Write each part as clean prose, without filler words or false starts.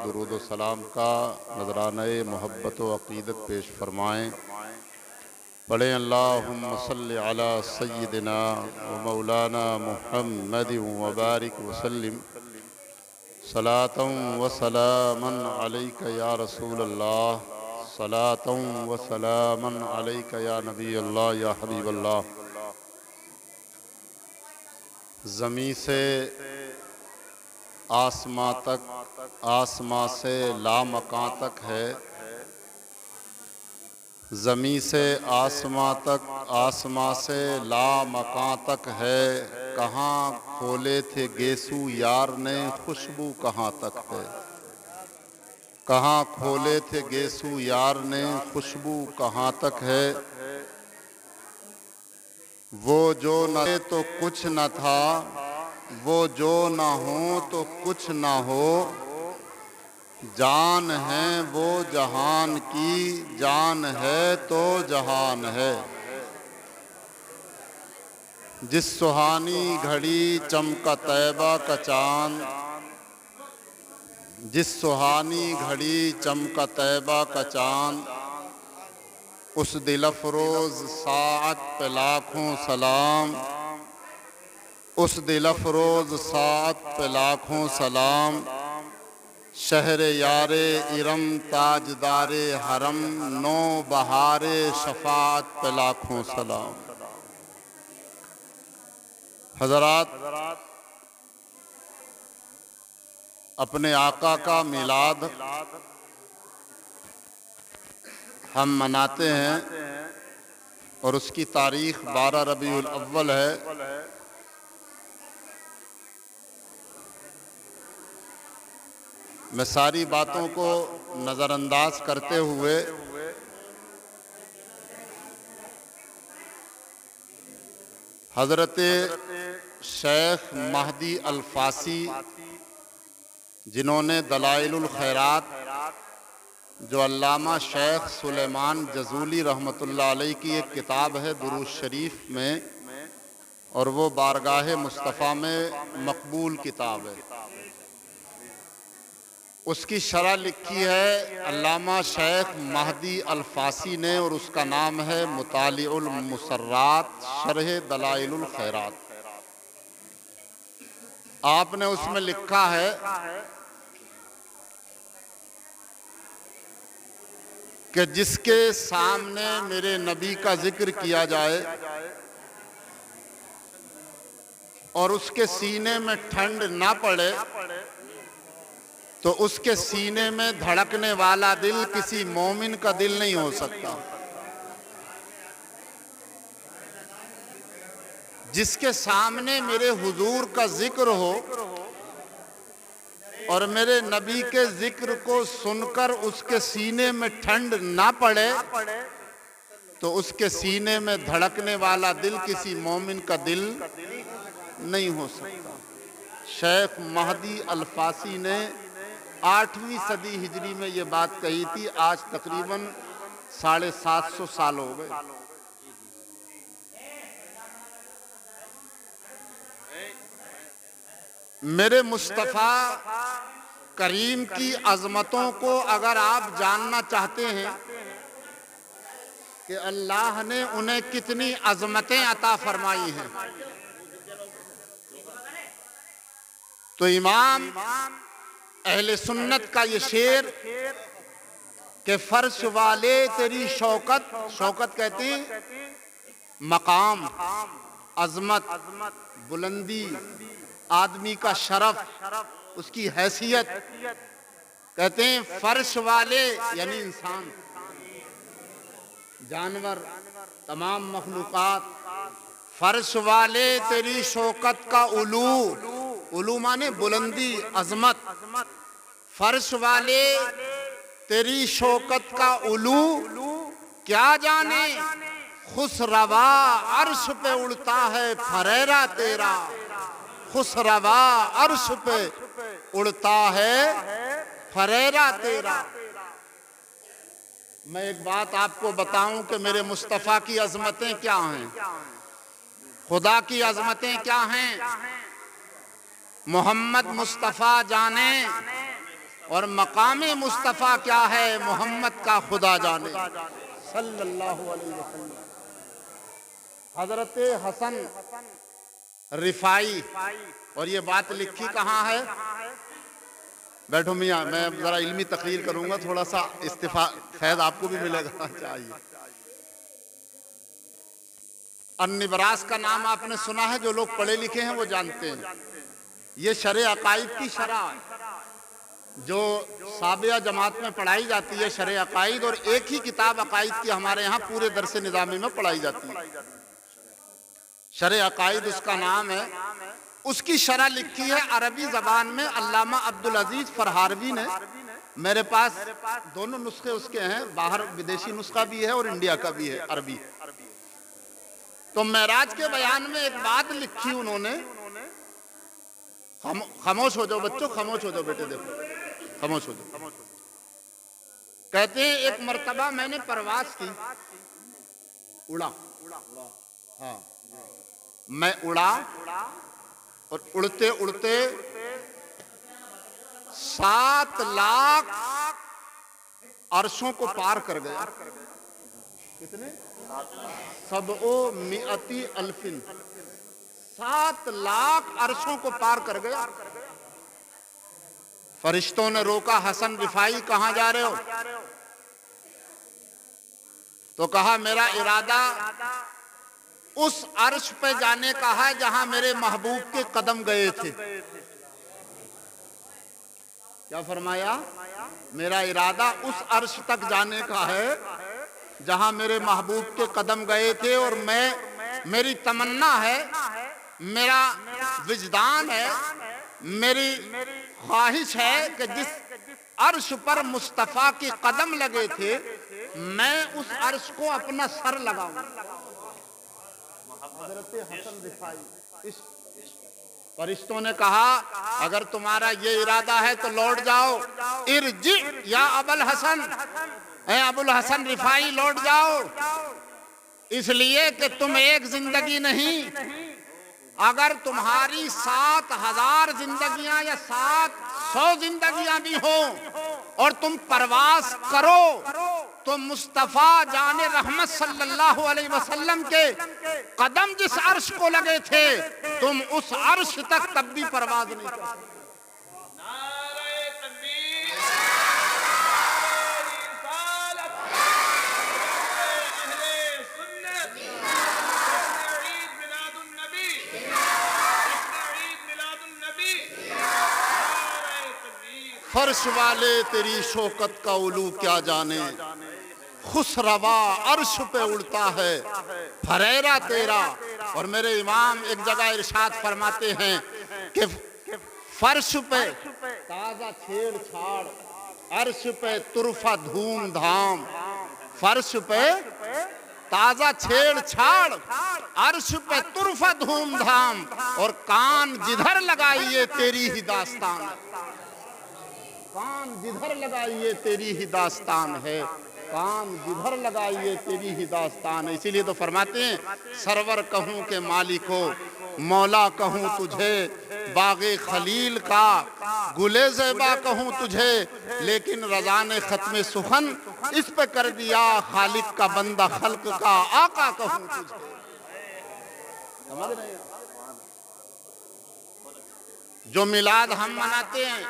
درود و سلام کا نذرانہ محبت و عقیدت پیش فرمائیں۔ پڑھیں اللہم صلی علی سیدنا و مولانا محمد وبارک وسلم صلاۃ و سلاما علیک یا رسول اللہ، صلاۃ و سلاما علیک یا نبی اللہ یا حبیب اللہ۔ زمین سے آسماں تک، آسماں سے لامکاں تک ہے، زمین سے آسماں تک، آسماں سے لامکاں تک ہے۔ کہاں کھولے تھے گیسو یار نے، خوشبو کہاں تک ہے۔ کہاں کھولے تھے گیسو یار نے، خوشبو کہاں تک ہے۔ وہ جو نہ تھے تو کچھ نہ تھا، وہ جو نہ ہو تو کچھ نہ ہو۔ جان ہے وہ جہان کی، جان ہے تو جہان ہے۔ جس سہانی گھڑی چمکا طیبہ کا چاند، جس سہانی گھڑی چمکا طیبہ کا چاند، اس دل افروز ساعت پہ لاکھوں سلام، اس دل افروز ساعت پہ لاکھوں سلام۔ شہر یار ارم تاجدار حرم، نو بہار شفاعت پہ لاکھوں سلام۔ حضرات، اپنے آقا کا میلاد ہم مناتے ہیں اور اس کی تاریخ 12 ربیع الاول ہے۔ میں ساری باتوں کو نظر انداز کرتے ہوئے حضرت شیخ مہدی الفاسی، جنہوں نے دلائل الخیرات، جو علامہ شیخ سلیمان جزولی رحمۃ اللہ علیہ کی ایک کتاب ہے درود شریف میں، اور وہ بارگاہ مصطفیٰ میں مقبول کتاب ہے، اس کی شرح لکھی ہے علامہ شیخ مہدی الفاسی نے، اور اس کا نام ہے مطالع المسرات شرح دلائل الخیرات۔ آپ نے اس میں لکھا ہے کہ جس کے سامنے میرے نبی کا ذکر کیا جائے اور اس کے سینے میں ٹھنڈ نہ پڑے تو اس کے سینے میں دھڑکنے والا دل کسی مومن کا دل نہیں ہو سکتا۔ جس کے سامنے میرے حضور کا ذکر ہو اور میرے نبی کے ذکر کو سن کر اس کے سینے میں ٹھنڈ نہ پڑے تو اس کے سینے میں دھڑکنے والا دل کسی مومن کا دل نہیں ہو سکتا۔ شیخ مہدی الفاسی نے 8ویں صدی ہجری میں یہ بات کہی تھی، آج تقریباً 750 سال ہو گئے۔ میرے مصطفیٰ کریم کی عظمتوں کو اگر آپ جاننا چاہتے ہیں کہ اللہ نے انہیں کتنی عظمتیں عطا فرمائی ہیں، تو امام اہل سنت کا یہ شعر کہ فرش والے تیری شوکت، شوکت کہتے ہیں مقام، عظمت، بلندی، آدمی کا شرف، اس کی حیثیت، کہتے ہیں فرش والے یعنی انسان، جانور، تمام مخلوقات، فرش والے تیری شوکت کا علو، علو مانے بلندی، عظمت، فرش والے تیری شوکت کا علو کیا جانے، خسروا عرش پہ اڑتا ہے پھریرا تیرا، خسروا عرش پہ اڑتا ہے پھریرا تیرا۔ میں ایک بات آپ کو بتاؤں کہ میرے مصطفیٰ کی عظمتیں کیا ہیں، خدا کی عظمتیں کیا ہیں، محمد مصطفیٰ جانے اور مقام مصطفیٰ کیا ہے محمد کا خدا جانے صلی اللہ علیہ وسلم۔ حضرت حسن رفاعی، اور یہ بات لکھی کہاں ہے؟ بیٹھو میاں، میں ذرا علمی تقریر کروں گا، تھوڑا سا فیض آپ کو بھی ملے گا چاہیے۔ النبراس کا نام آپ نے سنا ہے، جو لوگ پڑھے لکھے ہیں وہ جانتے ہیں۔ یہ شرح عقائد کی شرح ہے جو سابعہ جماعت میں پڑھائی جاتی ہے، شرح عقائد، اور ایک ہی کتاب عقائد کی ہمارے یہاں پورے درس نظامی میں پڑھائی جاتی ہے، شرح عقائد اس کا نام ہے۔ اس کی شرح لکھی ہے عربی زبان میں علامہ عبدالعزیز فرہاروی نے۔ میرے پاس دونوں نسخے اس کے ہیں، باہر ودیشی نسخہ بھی ہے اور انڈیا کا بھی ہے عربی۔ تو معراج کے بیان میں ایک بات لکھی انہوں نے، خاموش ہو جاؤ بچوں، خاموش ہو جاؤ بیٹے، دیکھو خاموش ہو جاؤ۔ کہتے ہیں ایک مرتبہ میں نے پرواز کی، اڑا، ہاں میں اڑا، اور اڑتے اڑتے 7 لاکھ عرشوں کو پار کر گیا۔ کتنے؟ 700 الف، 7 لاکھ عرشوں کو پار کر گیا۔ فرشتوں نے روکا، حسن رفاعی کہاں جا رہے ہو؟ تو کہا میرا ارادہ اس عرش پہ جانے کا ہے جہاں میرے محبوب کے قدم گئے تھے۔ کیا فرمایا؟ میرا ارادہ اس عرش تک جانے کا ہے جہاں میرے محبوب کے قدم گئے تھے، اور میری تمنا ہے، میرا وجدان ہے، میری خواہش ہے کہ جس عرش پر مصطفیٰ کے قدم لگے تھے میں اس عرش کو اپنا سر لگاؤں۔ حضرت حسن رفاعی، فرشتوں نے کہا اگر تمہارا یہ ارادہ ہے تو لوٹ جاؤ، ارجع یا ابو الحسن، اے ابو الحسن رفاعی لوٹ جاؤ، اس لیے کہ تم ایک زندگی نہیں، اگر تمہاری 7,000 زندگیاں یا 700 زندگیاں بھی ہوں اور تم پرواز کرو تو مصطفیٰ جان رحمت صلی اللہ علیہ وسلم کے قدم جس عرش کو لگے تھے تم اس عرش تک تب بھی پرواز نہیں کر سکتے۔ فرش والے تیری شوکت کا علو کیا جانے، خسروا عرش پہ اڑتا ہے پھریرا تیرا۔ اور میرے امام ایک جگہ ارشاد فرماتے ہیں کہ فرش پہ تازہ چھیڑ چھاڑ، عرش پہ طرفہ دھوم دھام، فرش پہ تازہ چھیڑ چھاڑ، عرش پہ طرفہ دھوم دھام، اور کان جدھر لگائیے تیری ہی داستان، کان جدھر لگائیے تیری ہی داستان ہے، کان جدھر لگائیے تیری ہی داستان ہے۔ اسی لیے تو فرماتے ہیں سرور کہوں کہ مالک ہو، مولا کہوں تجھے، باغ خلیل کا گلے زیبا کہوں تجھے، لیکن رضا نے ختم سخن اس پہ کر دیا، خالق کا بندہ خلق کا آقا کہوں تجھے۔ سمجھ رہے ہیں؟ جو میلاد ہم مناتے ہیں،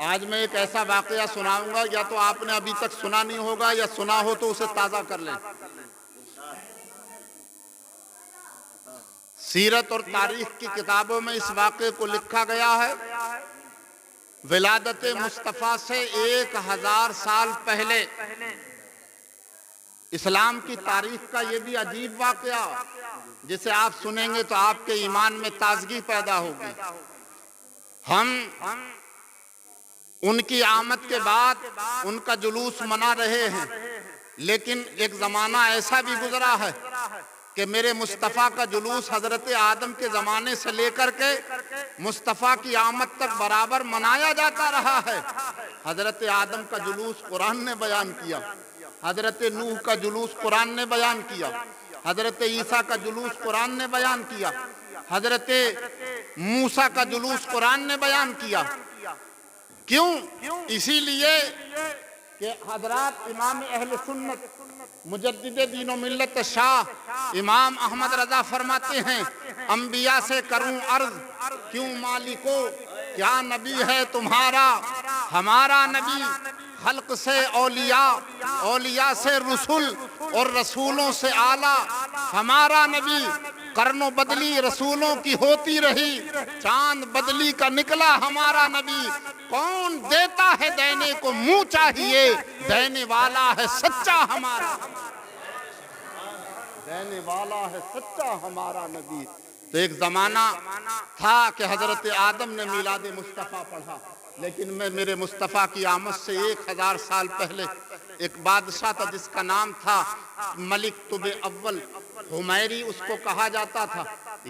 آج میں ایک ایسا واقعہ سناؤں گا، یا تو آپ نے ابھی تک سنا نہیں ہوگا یا سنا ہو تو اسے تازہ کر لیں۔ سیرت اور تاریخ کی کتابوں میں اس واقعے کو لکھا گیا ہے۔ ولادت مصطفیٰ سے 1000 سال پہلے اسلام کی تاریخ کا یہ بھی عجیب واقعہ جسے آپ سنیں گے تو آپ کے ایمان میں تازگی پیدا ہوگی۔ ہم ان کی آمد کے بعد ان کا جلوس منا رہے ہیں، لیکن ایک زمانہ ایسا بھی گزرا ہے کہ میرے مصطفیٰ کا جلوس حضرت آدم کے زمانے سے لے کر کے مصطفیٰ کی آمد تک برابر منایا جاتا رہا ہے۔ حضرت آدم کا جلوس قرآن نے بیان کیا، حضرت نوح کا جلوس قرآن نے بیان کیا، حضرت عیسیٰ کا جلوس قرآن نے بیان کیا، حضرت موسیٰ کا جلوس قرآن نے بیان کیا۔ کیوں؟ اسی لیے کہ حضرات امام اہل سنت مجدد دین و ملت شاہ امام احمد رضا فرماتے ہیں انبیاء سے کروں عرض کیوں مالکو کیا نبی ہے تمہارا ہمارا نبی خلق سے اولیاء اولیاء سے رسول اور رسولوں سے اعلیٰ ہمارا نبی قرن و بدلی رسولوں کی ہوتی رہی چاند بدلی کا نکلا ہمارا نبی کون دیتا ہے دینے کو منہ چاہیے دینے والا ہے سچا ہمارا دینے والا ہے سچا ہمارا نبی۔ تو ایک زمانہ تھا کہ حضرت آدم نے میلاد مصطفیٰ پڑھا، لیکن میں میرے مصطفیٰ کی آمد سے 1000 سال پہلے ایک بادشاہ تھا جس کا نام تھا ملک طب اول حمیری اس کو کہا جاتا تھا۔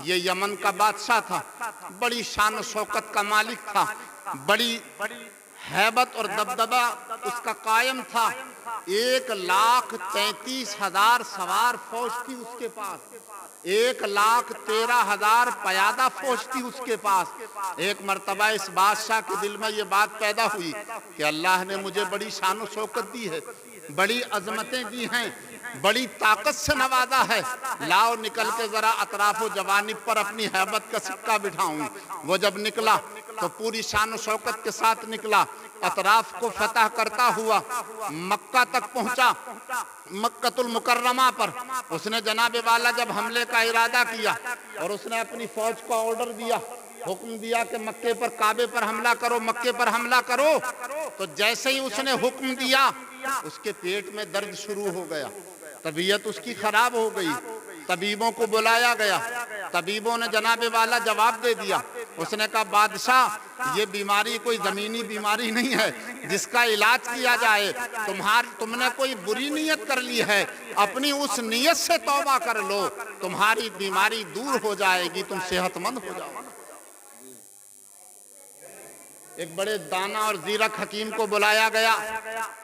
یہ یمن کا بادشاہ تھا، بڑی شان و شوکت کا مالک تھا، بڑی ہیبت اور دبدبہ اس کا قائم تھا۔ 1,33,000 سوار فوج تھی اس کے پاس، 1,13,000 پیادہ فوج تھی اس کے پاس۔ ایک مرتبہ اس بادشاہ کے دل میں یہ بات پیدا ہوئی کہ اللہ نے مجھے بڑی شان و شوکت دی ہے، بڑی عظمتیں دی ہیں، بڑی طاقت سے نوازا ہے، لاؤ نکل کے ذرا اطراف و جوانب پر اپنی ہیبت کا سکہ بٹھاؤں۔ وہ جب نکلا تو پوری شان و شوکت کے ساتھ نکلا، اطراف کو فتح کرتا ہوا مکہ تک پہنچا۔ مکہ المکرمہ پر اس نے جناب والا جب حملے کا ارادہ کیا اور اس نے اپنی فوج کو آرڈر دیا، حکم دیا کہ مکے پر کعبے پر حملہ کرو، مکے پر حملہ کرو، تو جیسے ہی اس نے حکم دیا اس کے پیٹ میں درد شروع ہو گیا، طبیعت اس کی خراب ہو گئی۔ طبیبوں کو بلایا گیا، طبیبوں نے جناب والا جواب دے دیا۔ اس نے کہا بادشاہ یہ بیماری کوئی زمینی بیماری نہیں ہے جس کا علاج کیا جائے، تم نے کوئی بری نیت کر لی ہے، اپنی اس نیت سے توبہ کر لو، تمہاری بیماری دور ہو جائے گی، تم صحت مند ہو جاؤ۔ ایک بڑے دانا اور زیرک حکیم کو بلایا گیا،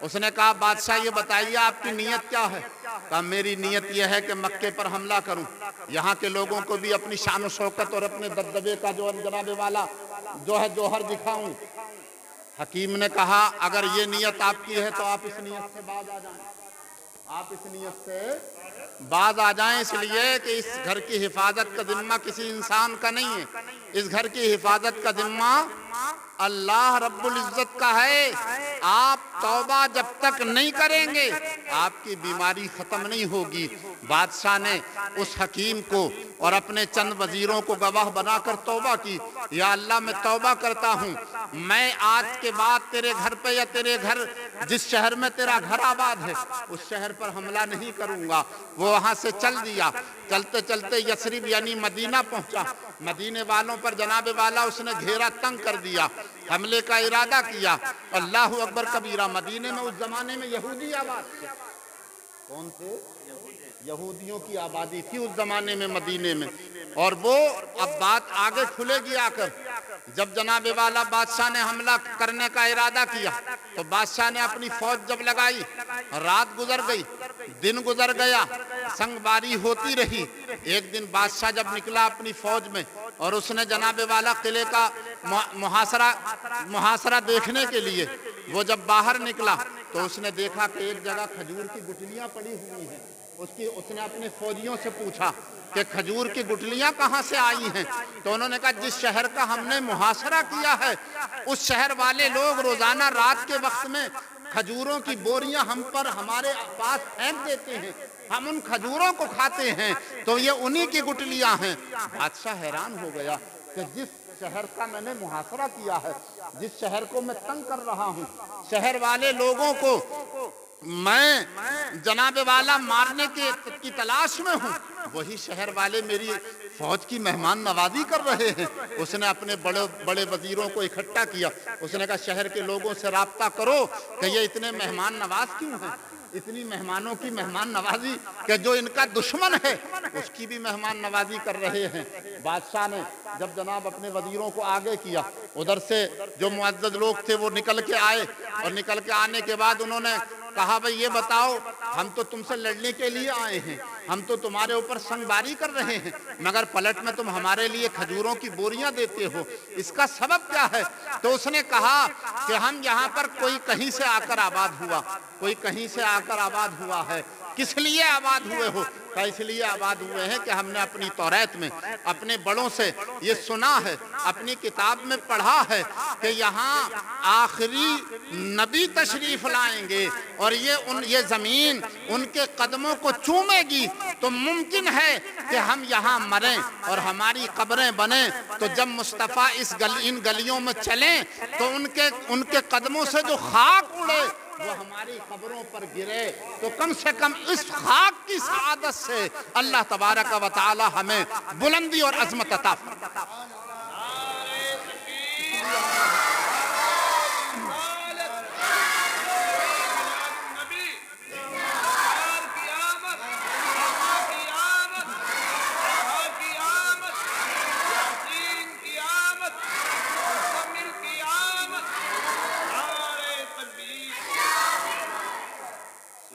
اس نے کہا بادشاہ یہ بتائیے آپ کی نیت کیا ہے؟ کہا میری نیت یہ ہے کہ مکے پر حملہ کروں، یہاں کے لوگوں کو بھی اپنی شان و شوکت اور اپنے دبدبے کا جو جناب والا جو ہے جوہر دکھاؤں۔ حکیم نے کہا اگر یہ نیت آپ کی ہے تو آپ اس نیت سے باز آ جائیں، آپ اس نیت سے باز آ جائیں، اس لیے کہ اس گھر کی حفاظت کا ذمہ کسی انسان کا نہیں ہے، اس گھر کی حفاظت کا ذمہ اللہ رب العزت کا ہے۔ آپ توبہ جب تک نہیں کریں گے آپ کی بیماری ختم نہیں ہوگی۔ بادشاہ نے اس حکیم کو اور اپنے چند وزیروں کو گواہ بنا کر توبہ کی، یا اللہ میں توبہ کرتا ہوں، میں آج کے بعد تیرے گھر پہ یا تیرے گھر جس شہر میں تیرا گھر آباد ہے اس شہر پر حملہ نہیں کروں گا۔ وہ وہاں سے چل دیا، چلتے چلتے یثرب یعنی مدینہ پہنچا۔ مدینے والوں پر جناب والا اس نے گھیرا تنگ کر دیا، حملے کا ارادہ کیا۔ اللہ اکبر کبیرہ، مدینے میں اس زمانے میں یہودی آباد تھے۔ کون تھے؟ یہودیوں کی آبادی تھی اس زمانے میں مدینے میں، اور وہ اب بات آگے کھلے گی آ کر۔ جب جناب والا بادشاہ نے حملہ کرنے کا ارادہ کیا تو بادشاہ نے اپنی فوج جب لگائی، رات گزر گئی، دن گزر گیا، سنگ باری ہوتی رہی۔ ایک دن بادشاہ جب نکلا اپنی فوج میں اور اس نے جناب والا قلعے کا محاصرہ دیکھنے کے لیے، وہ جب باہر نکلا تو اس نے دیکھا کہ ایک جگہ کھجور کی گٹلیاں پڑی ہوئی ہیں۔ اس نے اپنے فوجیوں سے پوچھا کہ کھجور کی گٹلیاں کہاں سے آئی ہیں؟ تو انہوں نے کہا جس شہر کا ہم نے محاصرہ کیا ہے اس شہر والے لوگ روزانہ رات کے وقت میں کھجوروں کی بوریاں ہم پر ہمارے پاس پھینک دیتے ہیں، ہم ان کھجوروں کو کھاتے ہیں، تو یہ انہی کی گٹلیاں ہیں۔ بادشاہ حیران ہو گیا کہ جس شہر کا میں نے محاصرہ کیا ہے، جس شہر کو میں تنگ کر رہا ہوں، شہر والے لوگوں کو میں جناب والا مارنے کی تلاش میں ہوں، وہی شہر والے میری فوج کی مہمان نوازی کر رہے ہیں۔ اس نے اپنے بڑے وزیروں کو اکٹھا کیا، اس نے کہا شہر کے لوگوں سے رابطہ کرو کہ یہ اتنے مہمان نواز کیوں ہیں، اتنی مہمانوں کی مہمان نوازی کہ جو ان کا دشمن ہے اس کی بھی مہمان نوازی کر رہے ہیں۔ بادشاہ نے جب جناب اپنے وزیروں کو آگے کیا، ادھر سے جو معزز لوگ تھے وہ نکل کے آئے، اور نکل کے آنے کے بعد انہوں نے کہا بھئی یہ بتاؤ ہم تو تم سے لڑنے کے لیے آئے ہیں، ہم تو تمہارے اوپر سنگباری کر رہے ہیں مگر پلٹ میں تم ہمارے لیے کھجوروں کی بوریاں دیتے ہو، اس کا سبب کیا ہے؟ تو اس نے کہا کہ ہم یہاں پر کوئی کہیں سے آ کر آباد ہوا، کوئی کہیں سے آ کر آباد ہوا ہے۔ کس لیے آباد ہوئے ہو؟ کہ اس لیے آباد ہوئے ہیں کہ ہم نے اپنی توریت میں اپنے بڑوں سے یہ سنا ہے، اپنی کتاب میں پڑھا ہے کہ یہاں آخری نبی تشریف لائیں گے اور یہ زمین ان کے قدموں کو چومے گی، تو ممکن ہے کہ ہم یہاں مریں اور ہماری قبریں بنیں، تو جب مصطفیٰ ان گلیوں میں چلیں تو ان کے قدموں سے جو خاک اڑے وہ ہماری قبروں پر گرے، تو کم سے کم اس خاک کی سعادت سے اللہ تبارک و تعالی ہمیں بلندی اور عظمت عطا فرمائے۔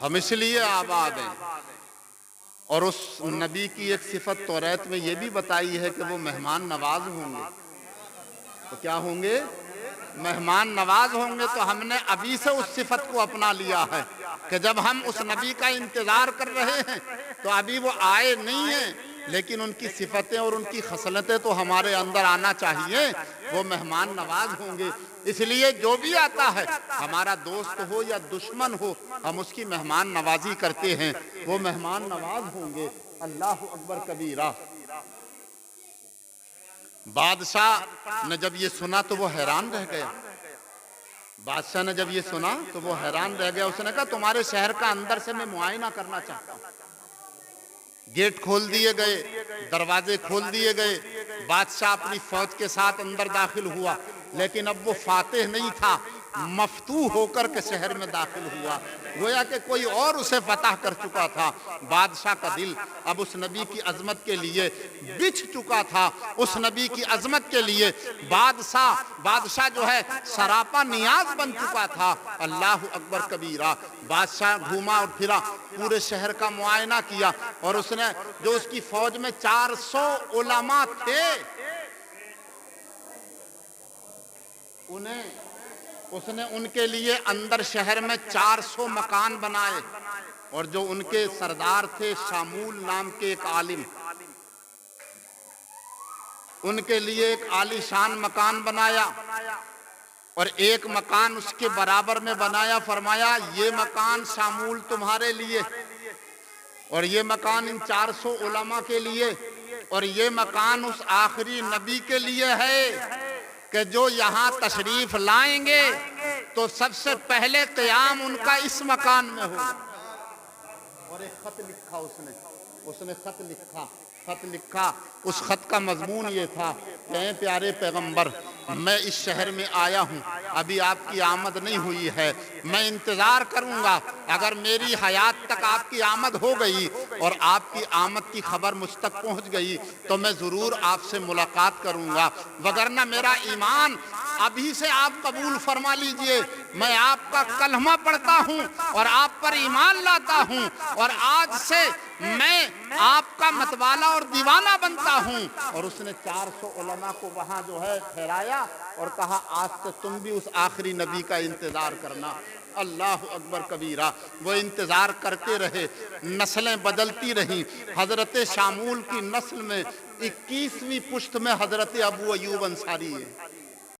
ہم اس لیے آباد ہیں، اور اس نبی کی ایک صفت توریت میں یہ بھی بتائی ہے کہ وہ مہمان نواز ہوں گے۔ تو کیا ہوں گے؟ مہمان نواز ہوں گے۔ تو ہم نے ابھی سے اس صفت کو اپنا لیا ہے کہ جب ہم اس نبی کا انتظار کر رہے ہیں تو ابھی وہ آئے نہیں ہیں، لیکن ان کی صفتیں اور ان کی خصلتیں تو ہمارے اندر آنا چاہیے۔ وہ مہمان نواز ہوں گے، اس لیے جو بھی آتا ہے، ہمارا دوست ہو یا دشمن ہو، ہم اس کی مہمان نوازی کرتے ہیں۔ وہ مہمان نواز ہوں گے۔ اللہ اکبر کبیرہ۔ بادشاہ نے جب یہ سنا تو وہ حیران رہ گیا۔ بادشاہ نے جب یہ سنا تو وہ حیران رہ گیا۔ اس نے کہا تمہارے شہر کا اندر سے میں معائنہ کرنا چاہتا ہوں۔ گیٹ کھول دیے گئے، دروازے کھول دیے گئے، بادشاہ اپنی فوج کے ساتھ اندر داخل ہوا، لیکن اب وہ فاتح نہیں تھا، مفتوح ہو کر کے شہر میں داخل ہوا، گویا کہ کوئی اور اسے فتح کر چکا تھا۔ بادشاہ کا دل اب اس نبی کی عظمت کے لیے بچھ چکا تھا، اس نبی کی عظمت کے لیے بادشاہ جو ہے سراپا نیاز بن چکا تھا۔ اللہ اکبر کبیرہ۔ بادشاہ گھوما اور پھرا، پورے شہر کا معائنہ کیا، اور اس نے جو اس کی فوج میں 400 علماء تھے، اس نے ان کے لیے اندر شہر میں 400 مکان بنائے، اور جو ان کے سردار تھے شامول نام کے ایک عالم، ان کے لیے ایک عالی شان مکان بنایا، اور ایک مکان اس کے برابر میں بنایا۔ فرمایا یہ مکان شامول تمہارے لیے، اور یہ مکان ان 400 علماء کے لیے، اور یہ مکان اس آخری نبی کے لیے ہے کہ جو یہاں تشریف لائیں گے تو سب سے پہلے قیام ان کا اس مکان میں ہوگا۔ اور ایک خط لکھا اس نے خط لکھا، اس خط کا مضمون یہ تھا کہ اے پیارے پیغمبر، میں اس شہر میں آیا ہوں، ابھی آپ کی آمد نہیں ہوئی ہے، میں انتظار کروں گا، اگر میری حیات تک آپ کی آمد ہو گئی اور آپ کی آمد کی خبر مجھ تک پہنچ گئی تو میں ضرور آپ سے ملاقات کروں گا، وگرنہ میرا ایمان ابھی سے آپ قبول فرما لیجئے، میں آپ کا کلمہ پڑھتا ہوں اور آپ پر ایمان لاتا ہوں، اور آج سے میں آپ کا متوالا اور دیوانہ بنتا ہوں۔ اور اس نے 400 علماء کو وہاں جو ہے ٹھہرایا اور کہا آج سے تم بھی اس آخری نبی کا انتظار کرنا۔ اللہ اکبر کبیرہ۔ وہ انتظار کرتے رہے، نسلیں بدلتی رہیں۔ حضرت شامول کی نسل میں 21ویں پشت میں حضرت ابو ایوب انصاری ہے۔